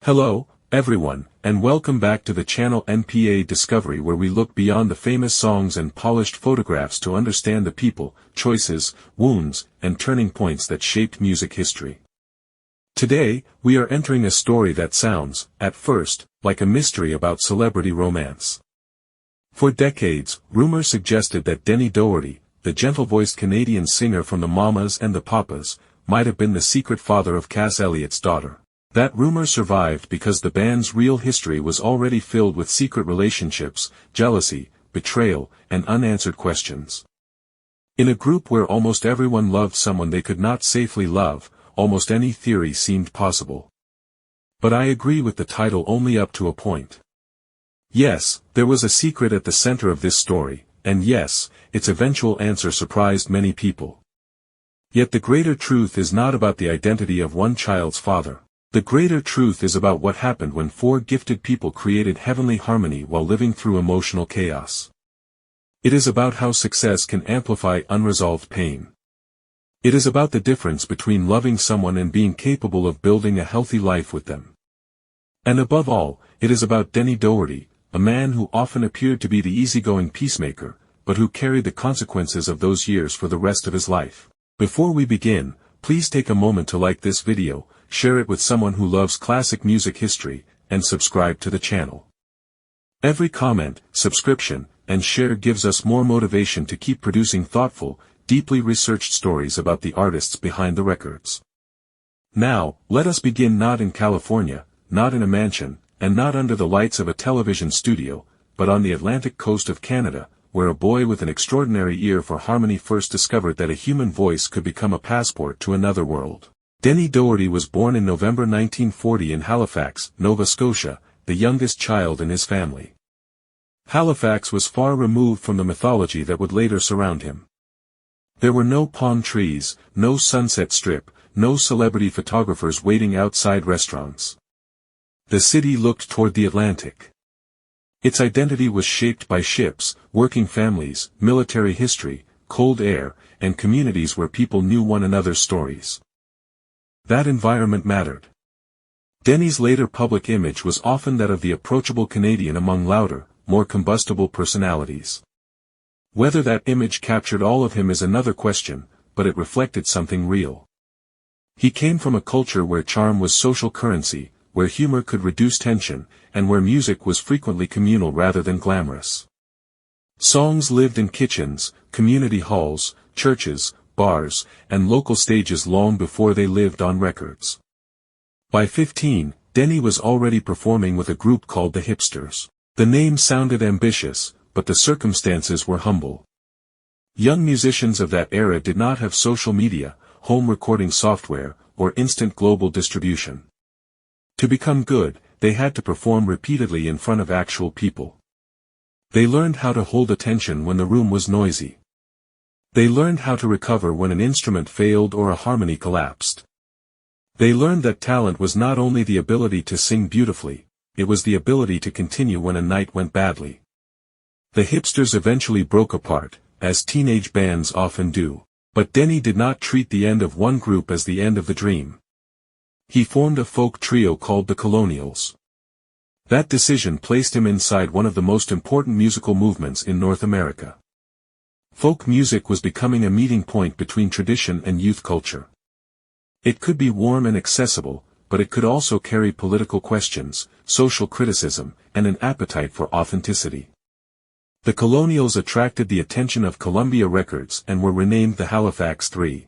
Hello, everyone, and welcome back to the channel NPA Discovery, where we look beyond the famous songs and polished photographs to understand the people, choices, wounds, and turning points that shaped music history. Today, we are entering a story that sounds, at first, like a mystery about celebrity romance. For decades, rumors suggested that Denny Doherty, the gentle-voiced Canadian singer from the Mamas and the Papas, might have been the secret father of Cass Elliot's daughter. That rumor survived because the band's real history was already filled with secret relationships, jealousy, betrayal, and unanswered questions. In a group where almost everyone loved someone they could not safely love, almost any theory seemed possible. But I agree with the title only up to a point. Yes, there was a secret at the center of this story, and yes, its eventual answer surprised many people. Yet the greater truth is not about the identity of one child's father. The greater truth is about what happened when four gifted people created heavenly harmony while living through emotional chaos. It is about how success can amplify unresolved pain. It is about the difference between loving someone and being capable of building a healthy life with them. And above all, it is about Denny Doherty, a man who often appeared to be the easygoing peacemaker, but who carried the consequences of those years for the rest of his life. Before we begin, please take a moment to like this video, share it with someone who loves classic music history, and subscribe to the channel. Every comment, subscription, and share gives us more motivation to keep producing thoughtful, deeply researched stories about the artists behind the records. Now, let us begin not in California, not in a mansion, and not under the lights of a television studio, but on the Atlantic coast of Canada, where a boy with an extraordinary ear for harmony first discovered that a human voice could become a passport to another world. Denny Doherty was born in November 1940 in Halifax, Nova Scotia, the youngest child in his family. Halifax was far removed from the mythology that would later surround him. There were no palm trees, no Sunset Strip, no celebrity photographers waiting outside restaurants. The city looked toward the Atlantic. Its identity was shaped by ships, working families, military history, cold air, and communities where people knew one another's stories. That environment mattered. Denny's later public image was often that of the approachable Canadian among louder, more combustible personalities. Whether that image captured all of him is another question, but it reflected something real. He came from a culture where charm was social currency, where humor could reduce tension, and where music was frequently communal rather than glamorous. Songs lived in kitchens, community halls, churches, bars, and local stages long before they lived on records. By 15, Denny was already performing with a group called the Hipsters. The name sounded ambitious, but the circumstances were humble. Young musicians of that era did not have social media, home recording software, or instant global distribution. To become good, they had to perform repeatedly in front of actual people. They learned how to hold attention when the room was noisy. They learned how to recover when an instrument failed or a harmony collapsed. They learned that talent was not only the ability to sing beautifully, it was the ability to continue when a night went badly. The Hipsters eventually broke apart, as teenage bands often do. But Denny did not treat the end of one group as the end of the dream. He formed a folk trio called the Colonials. That decision placed him inside one of the most important musical movements in North America. Folk music was becoming a meeting point between tradition and youth culture. It could be warm and accessible, but it could also carry political questions, social criticism, and an appetite for authenticity. The Colonials attracted the attention of Columbia Records and were renamed the Halifax 3.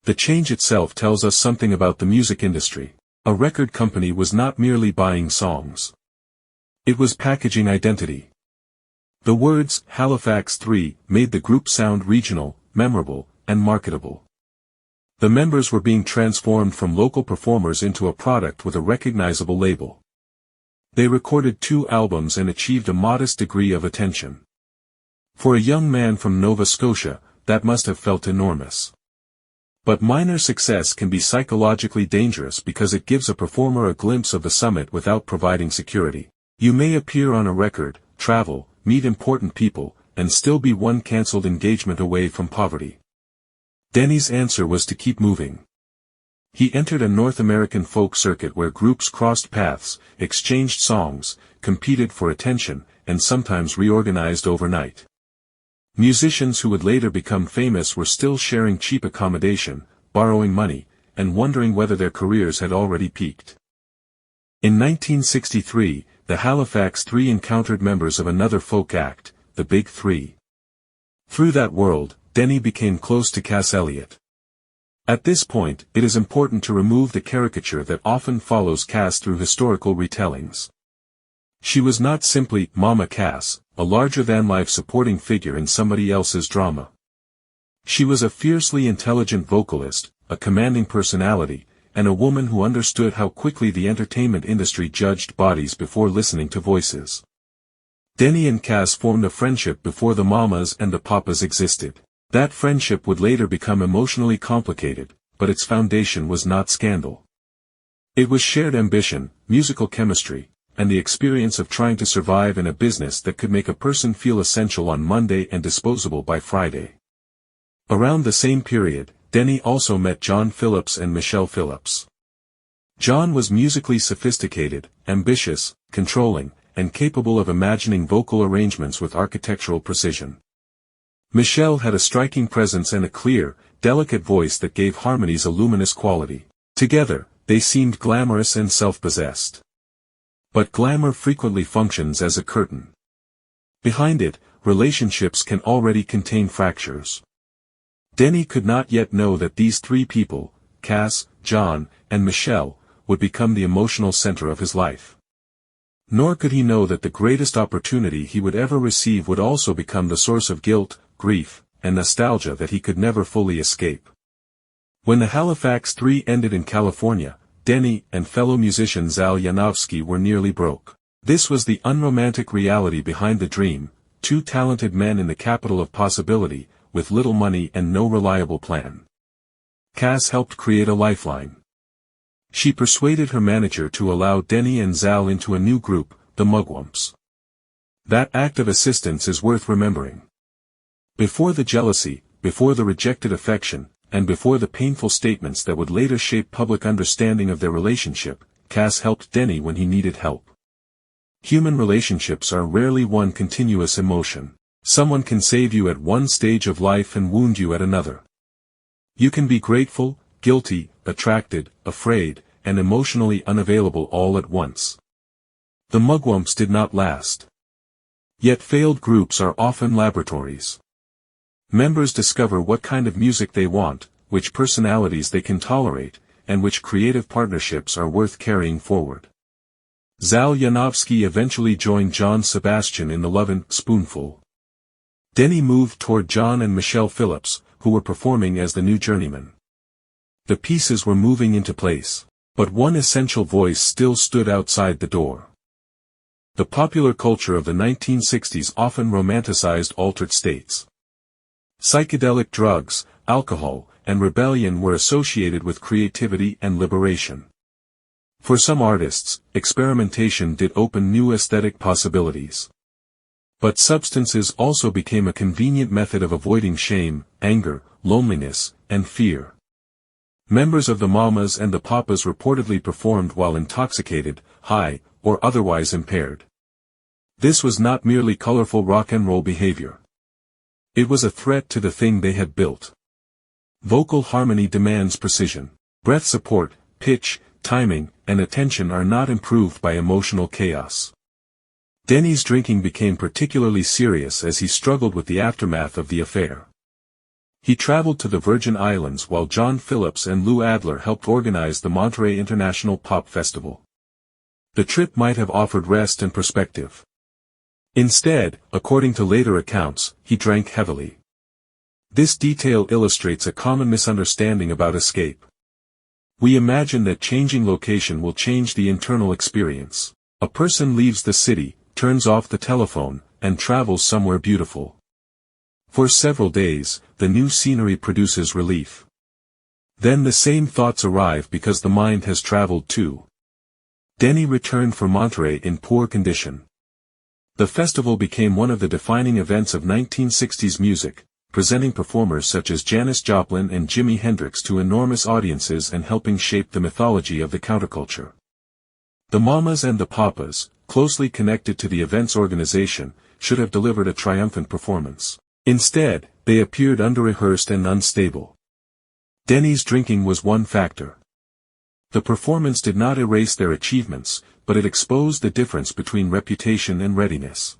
The change itself tells us something about the music industry. A record company was not merely buying songs. It was packaging identity. The words, Halifax 3, made the group sound regional, memorable, and marketable. The members were being transformed from local performers into a product with a recognizable label. They recorded 2 albums and achieved a modest degree of attention. For a young man from Nova Scotia, that must have felt enormous. But minor success can be psychologically dangerous because it gives a performer a glimpse of the summit without providing security. You may appear on a record, travel, meet important people, and still be one cancelled engagement away from poverty. Denny's answer was to keep moving. He entered a North American folk circuit where groups crossed paths, exchanged songs, competed for attention, and sometimes reorganized overnight. Musicians who would later become famous were still sharing cheap accommodation, borrowing money, and wondering whether their careers had already peaked. In 1963, the Halifax Three encountered members of another folk act, the Big Three. Through that world, Denny became close to Cass Elliot. At this point, it is important to remove the caricature that often follows Cass through historical retellings. She was not simply Mama Cass, a larger-than-life supporting figure in somebody else's drama. She was a fiercely intelligent vocalist, a commanding personality, and a woman who understood how quickly the entertainment industry judged bodies before listening to voices. Denny and Cass formed a friendship before the Mamas and the Papas existed. That friendship would later become emotionally complicated, but its foundation was not scandal. It was shared ambition, musical chemistry, and the experience of trying to survive in a business that could make a person feel essential on Monday and disposable by Friday. Around the same period, Denny also met John Phillips and Michelle Phillips. John was musically sophisticated, ambitious, controlling, and capable of imagining vocal arrangements with architectural precision. Michelle had a striking presence and a clear, delicate voice that gave harmonies a luminous quality. Together, they seemed glamorous and self-possessed. But glamour frequently functions as a curtain. Behind it, relationships can already contain fractures. Denny could not yet know that these three people, Cass, John, and Michelle, would become the emotional center of his life. Nor could he know that the greatest opportunity he would ever receive would also become the source of guilt, grief, and nostalgia that he could never fully escape. When the Halifax Three ended in California, Denny and fellow musician Zal Yanovsky were nearly broke. This was the unromantic reality behind the dream, two talented men in the capital of possibility, with little money and no reliable plan. Cass helped create a lifeline. She persuaded her manager to allow Denny and Zal into a new group, the Mugwumps. That act of assistance is worth remembering. Before the jealousy, before the rejected affection, and before the painful statements that would later shape public understanding of their relationship, Cass helped Denny when he needed help. Human relationships are rarely one continuous emotion. Someone can save you at one stage of life and wound you at another. You can be grateful, guilty, attracted, afraid, and emotionally unavailable all at once. The Mugwumps did not last. Yet failed groups are often laboratories. Members discover what kind of music they want, which personalities they can tolerate, and which creative partnerships are worth carrying forward. Zal Yanovsky eventually joined John Sebastian in the Lovin' Spoonful. Denny moved toward John and Michelle Phillips, who were performing as the new journeymen. The pieces were moving into place, but one essential voice still stood outside the door. The popular culture of the 1960s often romanticized altered states. Psychedelic drugs, alcohol, and rebellion were associated with creativity and liberation. For some artists, experimentation did open new aesthetic possibilities. But substances also became a convenient method of avoiding shame, anger, loneliness, and fear. Members of the Mamas and the Papas reportedly performed while intoxicated, high, or otherwise impaired. This was not merely colorful rock and roll behavior. It was a threat to the thing they had built. Vocal harmony demands precision. Breath support, pitch, timing, and attention are not improved by emotional chaos. Denny's drinking became particularly serious as he struggled with the aftermath of the affair. He traveled to the Virgin Islands while John Phillips and Lou Adler helped organize the Monterey International Pop Festival. The trip might have offered rest and perspective. Instead, according to later accounts, he drank heavily. This detail illustrates a common misunderstanding about escape. We imagine that changing location will change the internal experience. A person leaves the city, turns off the telephone, and travels somewhere beautiful. For several days, the new scenery produces relief. Then the same thoughts arrive because the mind has traveled too. Denny returned from Monterey in poor condition. The festival became one of the defining events of 1960s music, presenting performers such as Janis Joplin and Jimi Hendrix to enormous audiences and helping shape the mythology of the counterculture. The Mamas and the Papas, closely connected to the event's organization, should have delivered a triumphant performance. Instead, they appeared under-rehearsed and unstable. Denny's drinking was one factor. The performance did not erase their achievements, but it exposed the difference between reputation and readiness.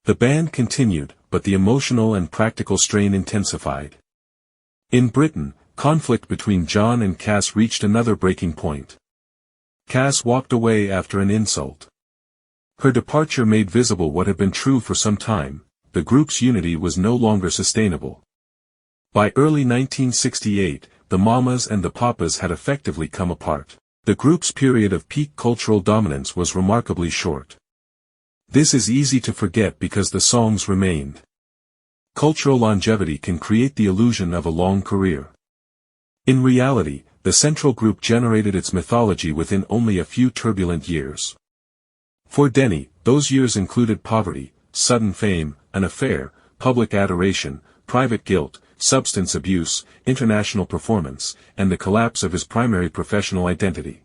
The band continued, but the emotional and practical strain intensified. In Britain, conflict between John and Cass reached another breaking point. Cass walked away after an insult. Her departure made visible what had been true for some time: the group's unity was no longer sustainable. By early 1968, the Mamas and the Papas had effectively come apart. The group's period of peak cultural dominance was remarkably short. This is easy to forget because the songs remained. Cultural longevity can create the illusion of a long career. In reality, the central group generated its mythology within only a few turbulent years. For Denny, those years included poverty, sudden fame, an affair, public adoration, private guilt, substance abuse, international performance, and the collapse of his primary professional identity.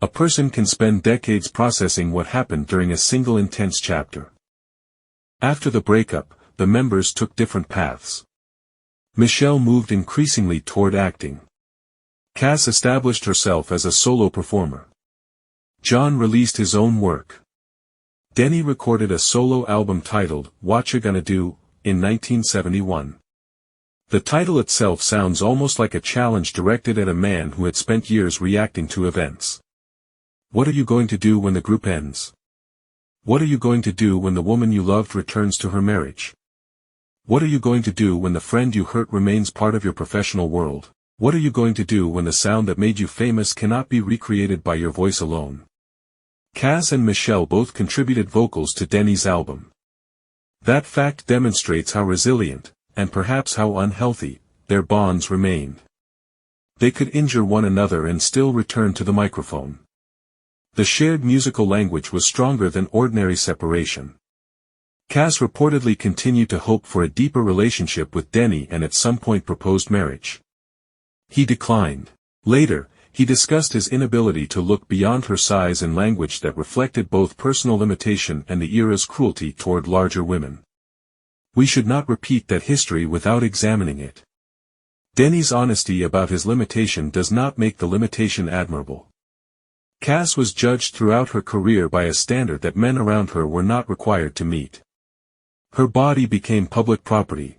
A person can spend decades processing what happened during a single intense chapter. After the breakup, the members took different paths. Michelle moved increasingly toward acting. Cass established herself as a solo performer. John released his own work. Denny recorded a solo album titled What You Gonna Do in 1971. The title itself sounds almost like a challenge directed at a man who had spent years reacting to events. What are you going to do when the group ends? What are you going to do when the woman you loved returns to her marriage? What are you going to do when the friend you hurt remains part of your professional world? What are you going to do when the sound that made you famous cannot be recreated by your voice alone? Cass and Michelle both contributed vocals to Denny's album. That fact demonstrates how resilient, and perhaps how unhealthy, their bonds remained. They could injure one another and still return to the microphone. The shared musical language was stronger than ordinary separation. Cass reportedly continued to hope for a deeper relationship with Denny and at some point proposed marriage. He declined. Later, he discussed his inability to look beyond her size in language that reflected both personal limitation and the era's cruelty toward larger women. We should not repeat that history without examining it. Denny's honesty about his limitation does not make the limitation admirable. Cass was judged throughout her career by a standard that men around her were not required to meet. Her body became public property.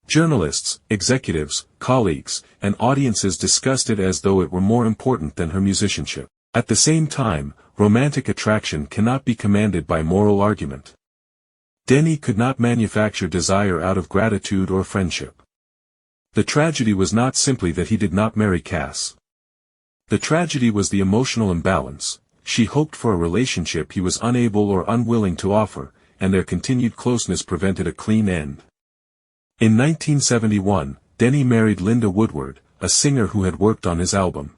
Journalists, executives, colleagues, and audiences discussed it as though it were more important than her musicianship. At the same time, romantic attraction cannot be commanded by moral argument. Denny could not manufacture desire out of gratitude or friendship. The tragedy was not simply that he did not marry Cass. The tragedy was the emotional imbalance. She hoped for a relationship he was unable or unwilling to offer, and their continued closeness prevented a clean end. In 1971, Denny married Linda Woodward, a singer who had worked on his album.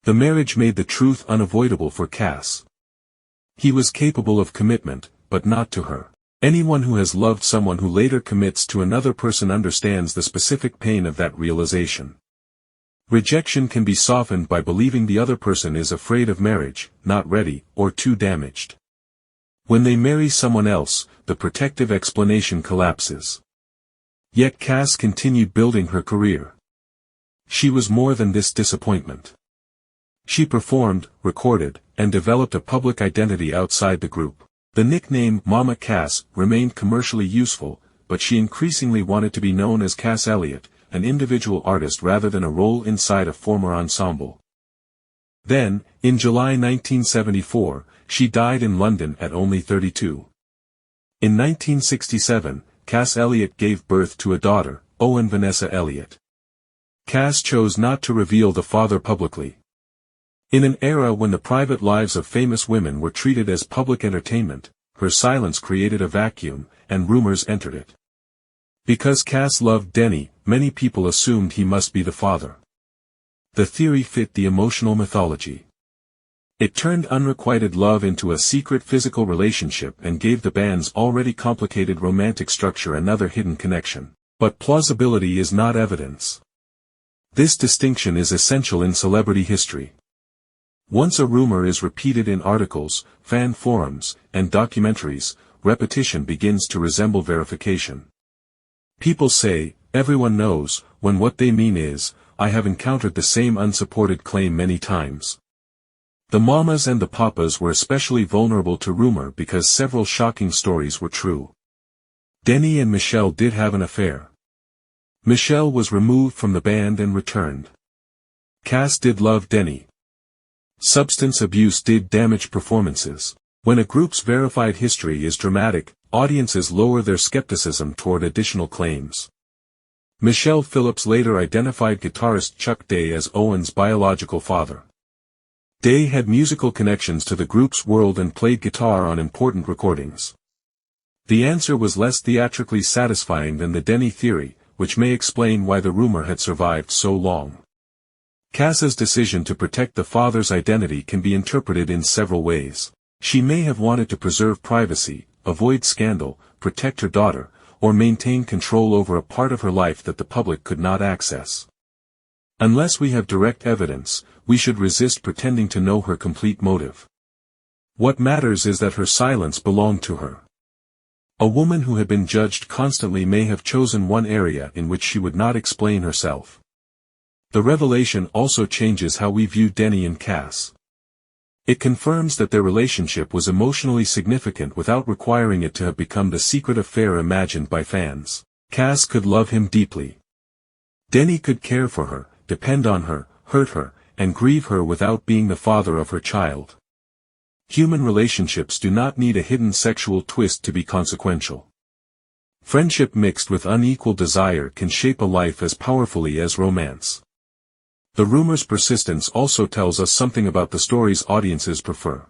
The marriage made the truth unavoidable for Cass. He was capable of commitment, but not to her. Anyone who has loved someone who later commits to another person understands the specific pain of that realization. Rejection can be softened by believing the other person is afraid of marriage, not ready, or too damaged. When they marry someone else, the protective explanation collapses. Yet Cass continued building her career. She was more than this disappointment. She performed, recorded, and developed a public identity outside the group. The nickname Mama Cass remained commercially useful, but she increasingly wanted to be known as Cass Elliot, an individual artist rather than a role inside a former ensemble. Then, in July 1974, she died in London at only 32. In 1967, Cass Elliot gave birth to a daughter, Owen Vanessa Elliot. Cass chose not to reveal the father publicly. In an era when the private lives of famous women were treated as public entertainment, her silence created a vacuum, and rumors entered it. Because Cass loved Denny, many people assumed he must be the father. The theory fit the emotional mythology. It turned unrequited love into a secret physical relationship and gave the band's already complicated romantic structure another hidden connection. But plausibility is not evidence. This distinction is essential in celebrity history. Once a rumor is repeated in articles, fan forums, and documentaries, repetition begins to resemble verification. People say, "Everyone knows," when what they mean is, "I have encountered the same unsupported claim many times." The mamas and the papas were especially vulnerable to rumor because several shocking stories were true. Denny and Michelle did have an affair. Michelle was removed from the band and returned. Cass did love Denny. Substance abuse did damage performances. When a group's verified history is dramatic, audiences lower their skepticism toward additional claims. Michelle Phillips later identified guitarist Chuck Day as Owen's biological father. Day had musical connections to the group's world and played guitar on important recordings. The answer was less theatrically satisfying than the Denny theory, which may explain why the rumor had survived so long. Cass's decision to protect the father's identity can be interpreted in several ways. She may have wanted to preserve privacy, avoid scandal, protect her daughter, or maintain control over a part of her life that the public could not access. Unless we have direct evidence, we should resist pretending to know her complete motive. What matters is that her silence belonged to her. A woman who had been judged constantly may have chosen one area in which she would not explain herself. The revelation also changes how we view Denny and Cass. It confirms that their relationship was emotionally significant without requiring it to have become the secret affair imagined by fans. Cass could love him deeply. Denny could care for her, depend on her, hurt her, and grieve her without being the father of her child. Human relationships do not need a hidden sexual twist to be consequential. Friendship mixed with unequal desire can shape a life as powerfully as romance. The rumor's persistence also tells us something about the stories audiences prefer.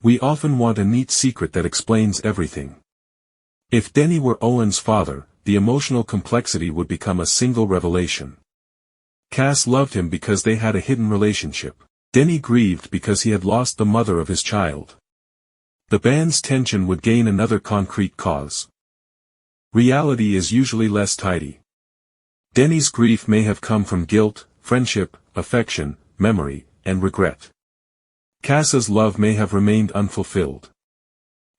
We often want a neat secret that explains everything. If Denny were Owen's father, the emotional complexity would become a single revelation. Cass loved him because they had a hidden relationship. Denny grieved because he had lost the mother of his child. The band's tension would gain another concrete cause. Reality is usually less tidy. Denny's grief may have come from guilt, friendship, affection, memory, and regret. Cass's love may have remained unfulfilled.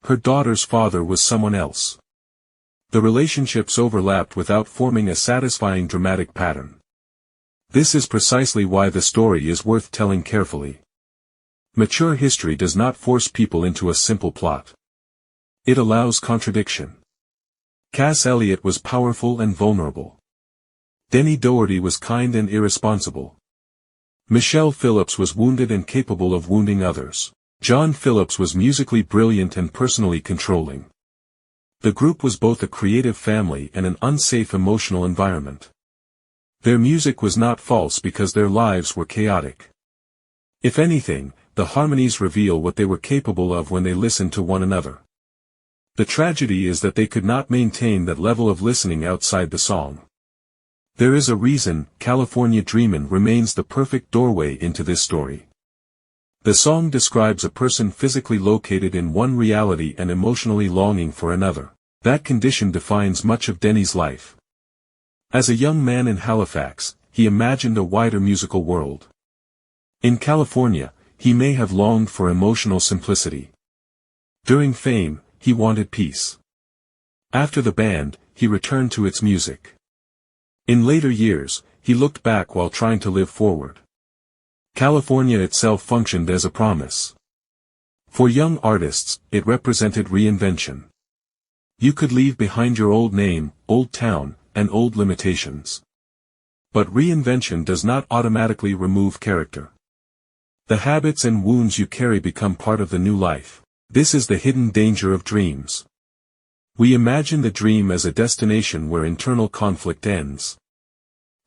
Her daughter's father was someone else. The relationships overlapped without forming a satisfying dramatic pattern. This is precisely why the story is worth telling carefully. Mature history does not force people into a simple plot. It allows contradiction. Cass Elliot was powerful and vulnerable. Denny Doherty was kind and irresponsible. Michelle Phillips was wounded and capable of wounding others. John Phillips was musically brilliant and personally controlling. The group was both a creative family and an unsafe emotional environment. Their music was not false because their lives were chaotic. If anything, the harmonies reveal what they were capable of when they listened to one another. The tragedy is that they could not maintain that level of listening outside the song. There is a reason California Dreamin' remains the perfect doorway into this story. The song describes a person physically located in one reality and emotionally longing for another. That condition defines much of Denny's life. As a young man in Halifax, he imagined a wider musical world. In California, he may have longed for emotional simplicity. During fame, he wanted peace. After the band, he returned to its music. In later years, he looked back while trying to live forward. California itself functioned as a promise. For young artists, it represented reinvention. You could leave behind your old name, old town, and old limitations. But reinvention does not automatically remove character. The habits and wounds you carry become part of the new life. This is the hidden danger of dreams. We imagine the dream as a destination where internal conflict ends.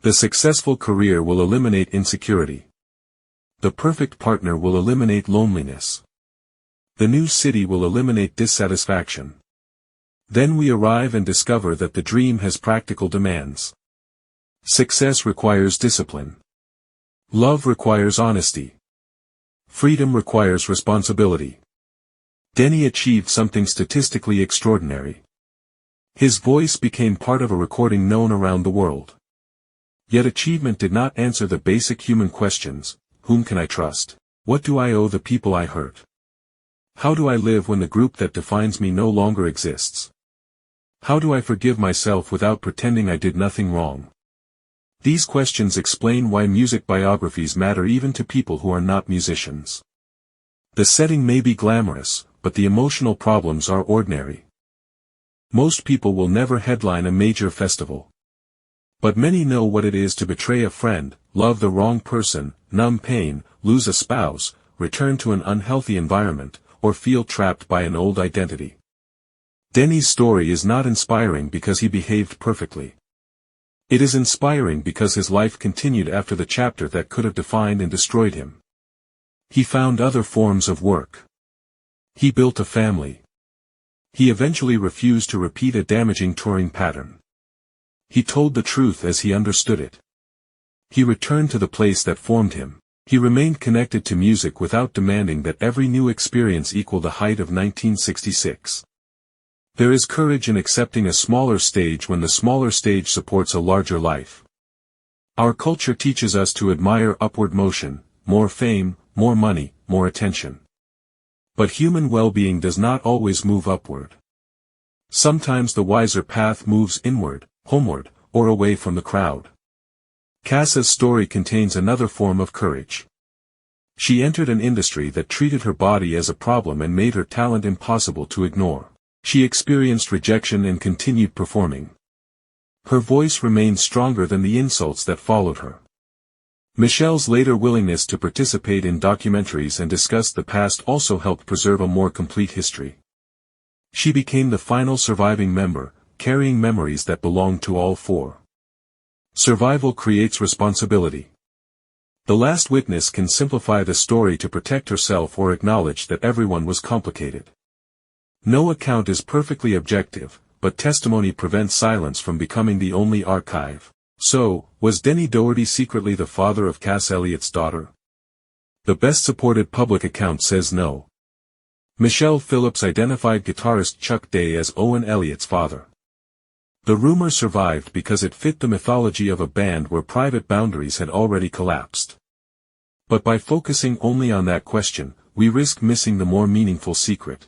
The successful career will eliminate insecurity. The perfect partner will eliminate loneliness. The new city will eliminate dissatisfaction. Then we arrive and discover that the dream has practical demands. Success requires discipline. Love requires honesty. Freedom requires responsibility. Denny achieved something statistically extraordinary. His voice became part of a recording known around the world. Yet achievement did not answer the basic human questions: whom can I trust? What do I owe the people I hurt? How do I live when the group that defines me no longer exists? How do I forgive myself without pretending I did nothing wrong? These questions explain why music biographies matter even to people who are not musicians. The setting may be glamorous, but the emotional problems are ordinary. Most people will never headline a major festival. But many know what it is to betray a friend, love the wrong person, numb pain, lose a spouse, return to an unhealthy environment, or feel trapped by an old identity. Denny's story is not inspiring because he behaved perfectly. It is inspiring because his life continued after the chapter that could have defined and destroyed him. He found other forms of work. He built a family. He eventually refused to repeat a damaging touring pattern. He told the truth as he understood it. He returned to the place that formed him. He remained connected to music without demanding that every new experience equal the height of 1966. There is courage in accepting a smaller stage when the smaller stage supports a larger life. Our culture teaches us to admire upward motion, more fame, more money, more attention. But human well-being does not always move upward. Sometimes the wiser path moves inward, homeward, or away from the crowd. Cass's story contains another form of courage. She entered an industry that treated her body as a problem and made her talent impossible to ignore. She experienced rejection and continued performing. Her voice remained stronger than the insults that followed her. Michelle's later willingness to participate in documentaries and discuss the past also helped preserve a more complete history. She became the final surviving member, carrying memories that belonged to all four. Survival creates responsibility. The last witness can simplify the story to protect herself or acknowledge that everyone was complicated. No account is perfectly objective, but testimony prevents silence from becoming the only archive. So, was Denny Doherty secretly the father of Cass Elliot's daughter? The best supported public account says no. Michelle Phillips identified guitarist Chuck Day as Owen Elliot's father. The rumor survived because it fit the mythology of a band where private boundaries had already collapsed. But by focusing only on that question, we risk missing the more meaningful secret.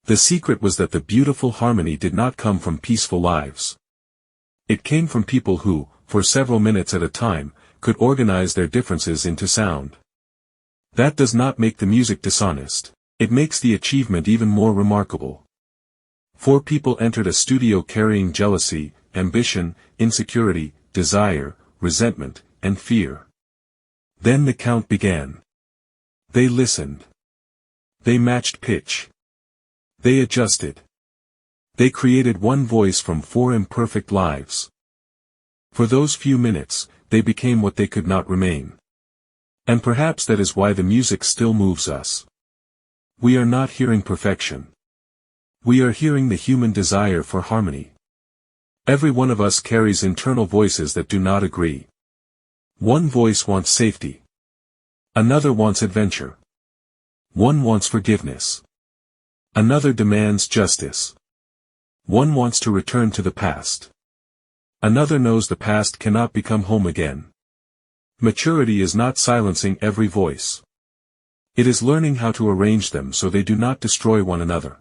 The secret was that the beautiful harmony did not come from peaceful lives. It came from people who, for several minutes at a time, could organize their differences into sound. That does not make the music dishonest. It makes the achievement even more remarkable. 4 people entered a studio carrying jealousy, ambition, insecurity, desire, resentment, and fear. Then the count began. They listened. They matched pitch. They adjusted. They created one voice from 4 imperfect lives. For those few minutes, they became what they could not remain. And perhaps that is why the music still moves us. We are not hearing perfection. We are hearing the human desire for harmony. Every one of us carries internal voices that do not agree. One voice wants safety. Another wants adventure. One wants forgiveness. Another demands justice. One wants to return to the past. Another knows the past cannot become home again. Maturity is not silencing every voice. It is learning how to arrange them so they do not destroy one another.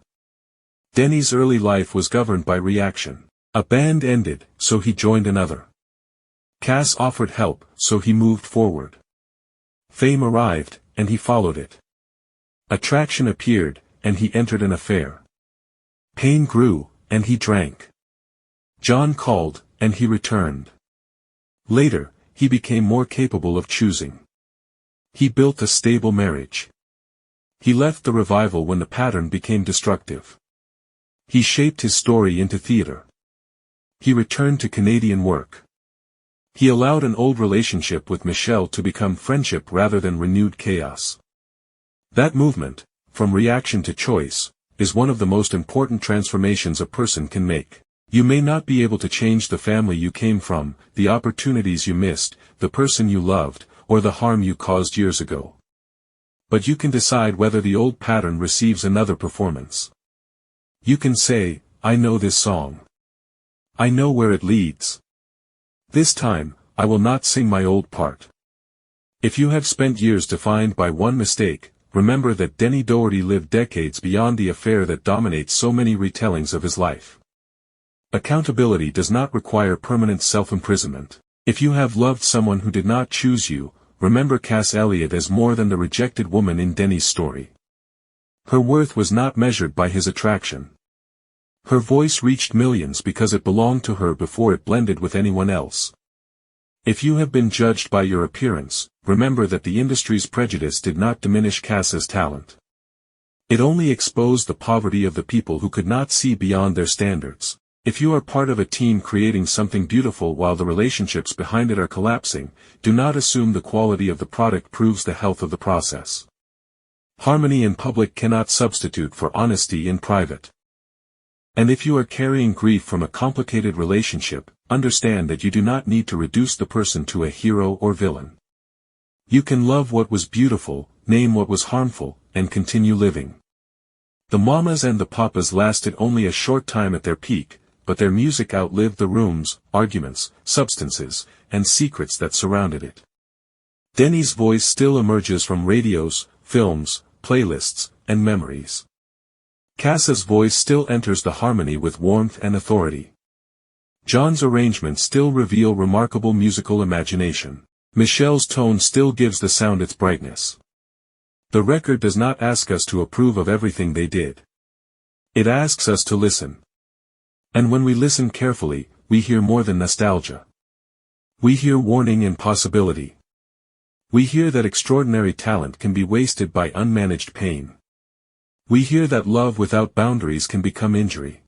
Denny's early life was governed by reaction. A band ended, so he joined another. Cass offered help, so he moved forward. Fame arrived, and he followed it. Attraction appeared, and he entered an affair. Pain grew, and he drank. John called, and he returned. Later, he became more capable of choosing. He built a stable marriage. He left the revival when the pattern became destructive. He shaped his story into theater. He returned to Canadian work. He allowed an old relationship with Michelle to become friendship rather than renewed chaos. That movement, from reaction to choice, is one of the most important transformations a person can make. You may not be able to change the family you came from, the opportunities you missed, the person you loved, or the harm you caused years ago. But you can decide whether the old pattern receives another performance. You can say, I know this song. I know where it leads. This time, I will not sing my old part. If you have spent years defined by one mistake, remember that Denny Doherty lived decades beyond the affair that dominates so many retellings of his life. Accountability does not require permanent self-imprisonment. If you have loved someone who did not choose you, remember Cass Elliot as more than the rejected woman in Denny's story. Her worth was not measured by his attraction. Her voice reached millions because it belonged to her before it blended with anyone else. If you have been judged by your appearance, remember that the industry's prejudice did not diminish Cass's talent. It only exposed the poverty of the people who could not see beyond their standards. If you are part of a team creating something beautiful while the relationships behind it are collapsing, do not assume the quality of the product proves the health of the process. Harmony in public cannot substitute for honesty in private. And if you are carrying grief from a complicated relationship, understand that you do not need to reduce the person to a hero or villain. You can love what was beautiful, name what was harmful, and continue living. The mamas and the papas lasted only a short time at their peak, but their music outlived the rooms, arguments, substances, and secrets that surrounded it. Denny's voice still emerges from radios, films, playlists, and memories. Cass's voice still enters the harmony with warmth and authority. John's arrangements still reveal remarkable musical imagination. Michelle's tone still gives the sound its brightness. The record does not ask us to approve of everything they did. It asks us to listen. And when we listen carefully, we hear more than nostalgia. We hear warning and possibility. We hear that extraordinary talent can be wasted by unmanaged pain. We hear that love without boundaries can become injury.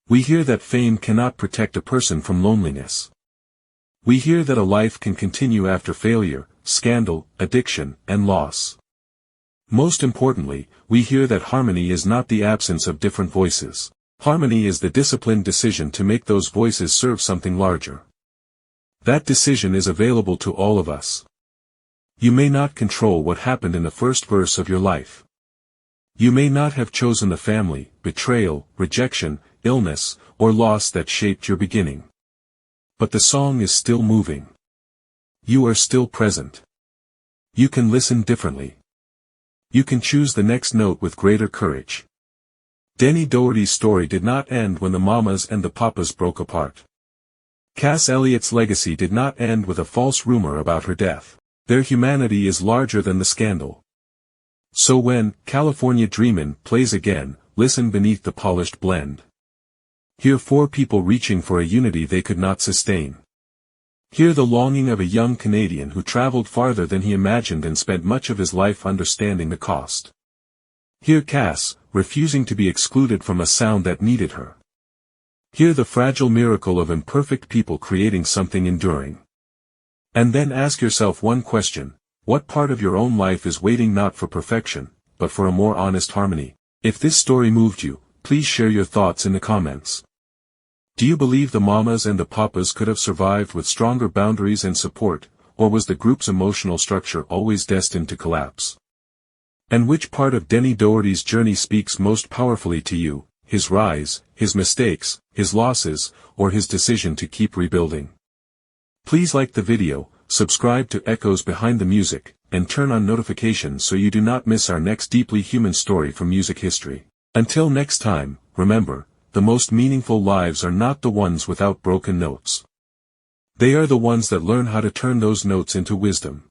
We hear that fame cannot protect a person from loneliness. We hear that a life can continue after failure, scandal, addiction, and loss. Most importantly, we hear that harmony is not the absence of different voices. Harmony is the disciplined decision to make those voices serve something larger. That decision is available to all of us. You may not control what happened in the first verse of your life. You may not have chosen the family, betrayal, rejection, illness, or loss that shaped your beginning. But the song is still moving. You are still present. You can listen differently. You can choose the next note with greater courage. Denny Doherty's story did not end when the mamas and the papas broke apart. Cass Elliot's legacy did not end with a false rumor about her death. Their humanity is larger than the scandal. So when California Dreamin' plays again, listen beneath the polished blend. Hear four people reaching for a unity they could not sustain. Hear the longing of a young Canadian who traveled farther than he imagined and spent much of his life understanding the cost. Hear Cass, refusing to be excluded from a sound that needed her. Hear the fragile miracle of imperfect people creating something enduring. And then ask yourself one question. What part of your own life is waiting not for perfection, but for a more honest harmony? If this story moved you, please share your thoughts in the comments. Do you believe the mamas and the papas could have survived with stronger boundaries and support, or was the group's emotional structure always destined to collapse? And which part of Denny Doherty's journey speaks most powerfully to you, his rise, his mistakes, his losses, or his decision to keep rebuilding? Please like the video, subscribe to Echoes Behind the Music, and turn on notifications so you do not miss our next deeply human story from music history. Until next time, remember, the most meaningful lives are not the ones without broken notes. They are the ones that learn how to turn those notes into wisdom.